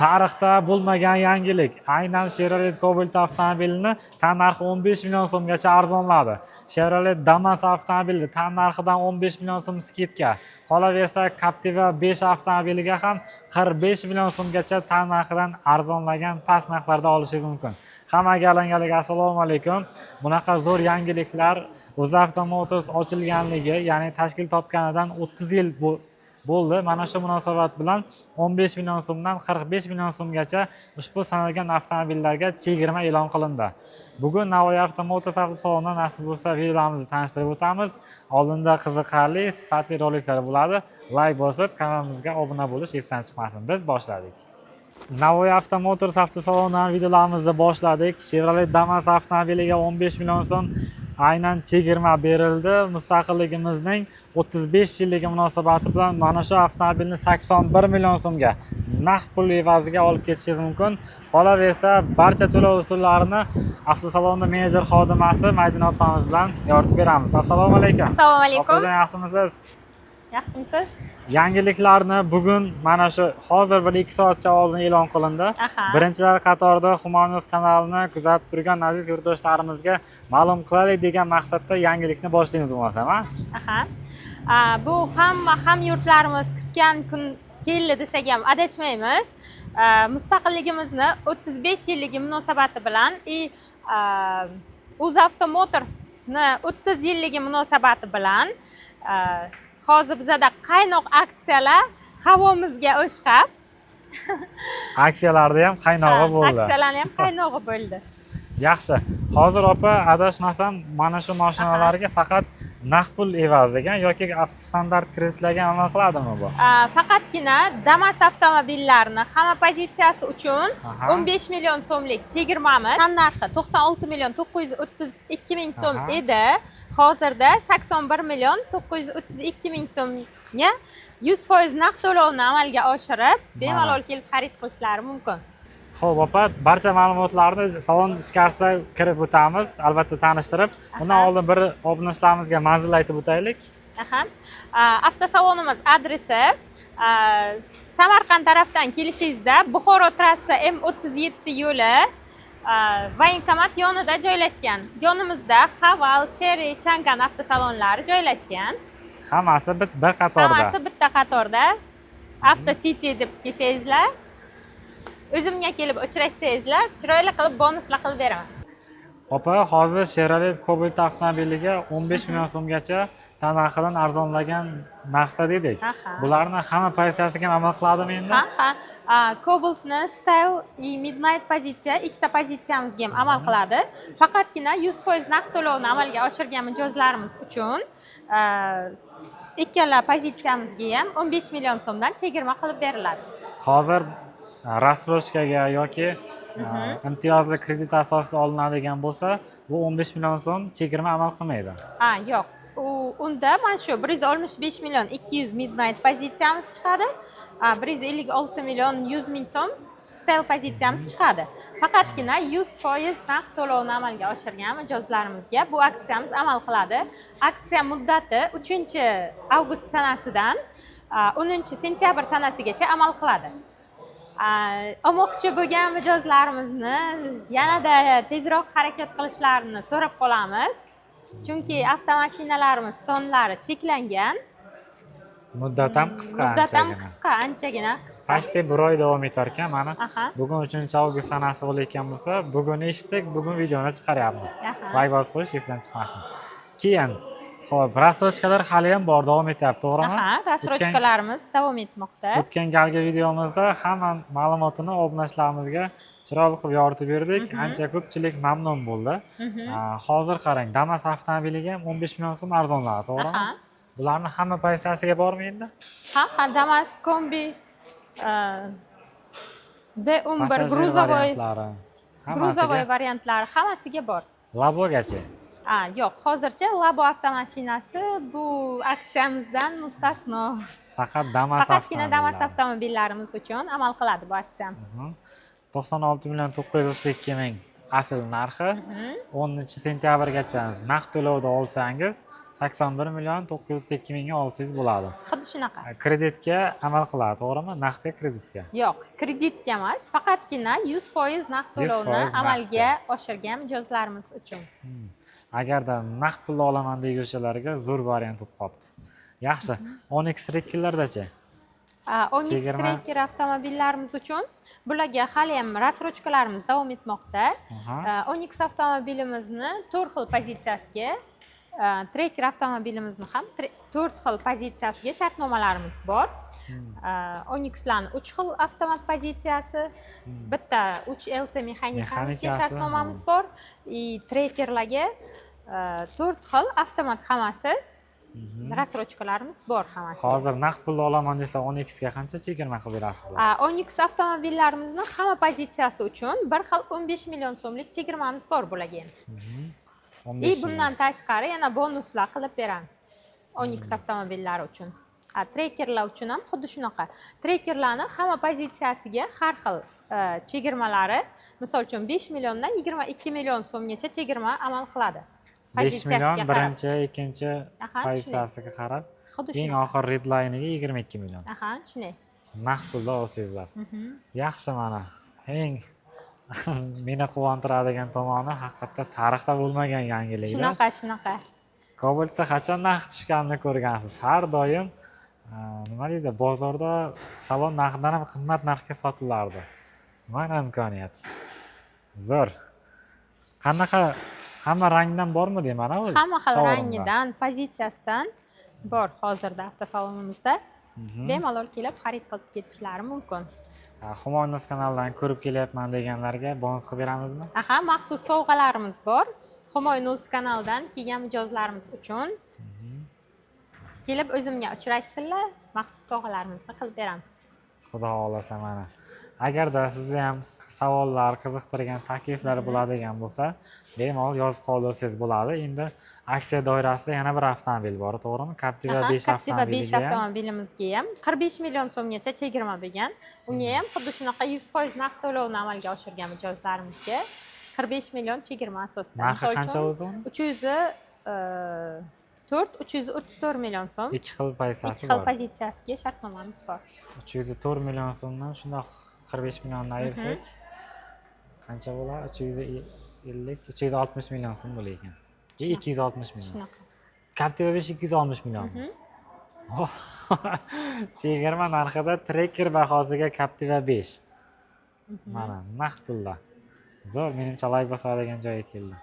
Tarixda bo'lmagan yangilik. Aynan Chevrolet Cobalt avtomobilini tan narxi 15 million so'mgacha arzonladi. Chevrolet Damas avtomobili tan narxidan 15 million so'm skidka. Qolaversa, Captiva 5 avtomobiliga ham 45 million so'mgacha tan narxidan arzonlagan past narxlarda olishingiz mumkin. Hammaga alangaligi assalomu alaykum. Bunaqa zo'r yangiliklar UzAuto Motors ochilganligi, ya'ni tashkil topganidan 30 yil bo'ldi. Mana shu munosabat bilan 15 million so'mdan 45 million so'mgacha ushbu sanalgan avtomobillarga chegirma e'lon qilindi. Bugun Navoiy Avto Motors avtosalonida nasib bo'lsa videolarimizni tanishtirib o'tamiz. Oldinda qiziqarli, sifatli roliklar bo'ladi. Like bosib, kanalimizga obuna bo'lish esdan chiqmasin. Biz boshladik. Navoiy Avto Motors avtosalonidan videolarimizni boshladik. Chevrolet Damas avtomobiliga 15 million so'm aynan chegirma berildi. Mustaqilligimizning 35 yilligi munosabati bilan mana shu avtomobilni 81 million so'mga naqd pul evaziga olib ketishingiz mumkin. Qolaversa, barcha to'lov usullarini avtosalonda menejer xodimasi Maydina opamiz bilan yoritib beramiz. Assalomu alaykum. Assalomu alaykum. Opajon, yaxshimisiz? Yaxshimisiz? Yangiliklarni bugun mana shu hozir 1-2 soatcha oldin e'lon qilindi. Birinchilar qatorida Humanus kanalini kuzatib turgan aziz yurtdoshlarimizga ma'lum qilaylik degan maqsadda yangilikni boshlaymiz bo'lmasam, Bu hamyurtlarimiz kutgan kun keldi desak ham adashmaymiz. Mustaqilligimizni 35 yilligi munosabati bilan UzAuto Motorsni 30 yilligi munosabati bilan hozir bizada qaynoq aksiyalar havomizga o'shqab. Aksiyalarda ham qaynog'i bo'ldi. Aksiyalar ham qaynog'i bo'ldi. Yaxshi. Hozir opa adashmasam mana shu mashinalarga faqat naqd pul evaziga yoki standart kreditlarga amal qiladimi bu? Faqatgina Damas avtomobillarini hamma pozitsiyasi uchun 15 million so'mlik chegirmamiz. Tan narxi 96 million 932 ming so'm edi. Hozirda 81 million 932 ming so'mga 100% naqd to'lovni amalga oshirib, bemalol kelib xarid qilishlari mumkin. Xo'p, opa, barcha ma'lumotlarni salon ichkarisiga kirib o'tamiz, albatta tanishtirib. Undan oldin bir obunachilarimizga manzil aytib o'taylik. Avtosalonimiz adresi Samarqand tarafdan kelishingizda Buxoro trassa M37 yo'li voyenkomat yonida joylashgan. Yonimizda Haval, Cherry, Chang'an avtosalonlari joylashgan. Hammasi bir qatorda. Hammasi bitta qatorda. Avto City deb kelsangizlar, o'zimga kelib uchrashsangizlar, chiroyli qilib bonuslar qilib beraman. Opa, hozir Chevrolet Cobalt avtomobiliga 15 million so'mgacha tan narxidan arzonlagan narxda dedik. Bularni hamma pozitsiyasiga amal qiladimi endi? Cobaltni Style и Midnight pozitsiya ikkita pozitsiyamizga ham amal qiladi. Faqatgina 100% naqd to'lovni amalga oshirgan mijozlarimiz uchun ikkala pozitsiyamizga ham 15 million so'mdan chegirma qilib beriladi. Hozir rassrochkaga yoki imtiyozli kredit asosida olinadigan bo'lsa, bu 15 million so'm chegirma amal qilmaydi. Yo'q. Unda mana shu 165 million 200 Midnight pozitsiyamiz chiqadi. 156 million 100 ming so'm Style pozitsiyamiz chiqadi. Faqatgina 100% naqd to'lovni amalga oshirgan mijozlarimizga bu aksiyamiz amal qiladi. Aksiya muddati 3-avgust sanasidan 10-sentyabr sanasigacha amal qiladi. Olmoqchi bo'lgan mijozlarimizni yanada tezroq harakat qilishlarini so'rab qolamiz. Chunki avtomashinalarimiz sonlari cheklangan. Muddat ham qisqa. Muddat ham qisqa, anchagina qisqa. Qashti 1 oy davom etar ekan, mana. Bugun 3-avgust sanasi bo'layotgan bo'lsa, bugun eshitdik, bugun videoni chiqaryapmiz. Like bosib qo'yish esdan chiqmasin. Keyin, xo'p, rassrochkalar hali ham bor, davom etyapti, to'g'rimi? Rassrochkalarimiz davom etmoqda. O'tgan galgi videomizda hamma ma'lumotini obunachilarimizga chiroyli qilib yoritib berdik. Ancha ko'pchilik mamnun bo'ldi. Hozir qarang, Damas avtomobiliga ham 15 million so'm arzonladi, to'g'rimi? Bularni hamma pozitsiyasiga bormi endi? Damas kombi D11 gruzovoy variantlari hammasiga bor. Labogacha? Yo'q, hozircha Labo avtomashinasi bu aksiyamizdan mustasno. Faqatgina Damas avtomobillarimiz uchun amal qiladi bu aksiyamiz. 96 million 932 ming asl narxi. 10-sentyabrgacha naqd to'lovda olsangiz 81 million 902 mingga olsangiz bo'ladi. Xuddi shunaqa. Kreditga amal qiladi, to'g'rimi? Naqdga kreditga. Yo'q, kreditga emas, faqatgina 100% naqd to'lovni 100% amalga oshirgan mijozlarimiz uchun. Agarda naqd pulda olaman deguvchilarga zo'r variant bo'lib qolibdi. Yaxshi. Onyx Trekkerlardachi? Onyx Chegirma- Tracker avtomobillarimiz uchun bularga hali ham rasrochkalarimiz davom etmoqda. Onyx avtomobilimizni 4 xil pozitsiyasiga, Tracker avtomobilimizni ham 4 xil pozitsiyasiga shartnomalarimiz bor. Onyxlarni 3 xil avtomat pozitsiyasi, bitta 3LT mexanikasiga shartnomamiz bor. Trekkerlarga 4 xil avtomat hammasi rasrochkalarimiz bor hammasi. Hozir naqd pulda olaman desa Onyxga qancha chegirma qilib berasizlar? Onyx avtomobillarimizning hamma pozitsiyasi uchun 1 xil 15 million so'mlik chegirmamiz bor bularga. 15 Bundan tashqari yana bonuslar qilib beramiz. Onyx avtomobillari uchun. Trekkerlar uchun ham xuddi shunaqa. Trekkerlarning hamma pozitsiyasiga har xil chegirmalari, misol uchun 5 milliondan 22 million so'mgacha chegirma amal qiladi. 5 million qarab. birinchi, ikkinchi pozitsiyasiga qarab, Xuddi eng shunaqa. oxir redlayniga 22 million. Shunday. Naqd pulda olsangizlar. Yaxshi mana. Eng meni quvontiradigan tomoni haqiqatda tarixda bo'lmagan yangiliklar. Shunaqa. Cobaltda qachon narx tushganini ko'rgansiz. Har doim nima deydi, bozorda salon narxidan ham qimmat narxga sotilardi. Mana imkoniyat. Zo'r. Qanaqa hamma rangdan bormi deyman o'zi? Hamma xil rangidan, pozitsiyasidan bor hozirda avtosalonimizda. Bemalol kelib xarid qilib ketishlari mumkin. Humoynos kanalidan ko'rib kelyapman deganlarga bonus qilib beramizmi? Maxsus sovg'alarimiz bor. Humoynos kanalidan kelgan mijozlarimiz uchun kelib o'zimga uchrashsinlar, maxsus sovg'alarimizni qilib beramiz. Xudo xolasa mana. Agarda sizda ham savollar, qiziqtirgan takliflar bo'ladigan bo'lsa, bemalol yozib qoldirsangiz bo'ladi. Endi aksiya doirasida yana bir avtomobil bor, to'g'rimi? Captiva 5 avtomobilimizga ham 45 million so'mgacha chegirma bergan. Unga ham xuddi shunaqa 100% naqd to'lovni amalga oshirgan mijozlarimizga 45 million chegirma asosida. Narxi qancha o'zi? 334 million so'm. 2 xil pozitsiyasi bor. 2 xil pozitsiyasiga shartnomamiz bor. 304 million so'mdan shundoq 45 millionni ayirsak qancha bo'ladi? 360 million so'm bo'lar ekan. 260 million. Shunaqa. Captiva 5 260 million. Chegirma narxida Tracker bahosiga Captiva 5. Mana naqd pulda. Zo'r, menimcha like bosadigan joyga keldi.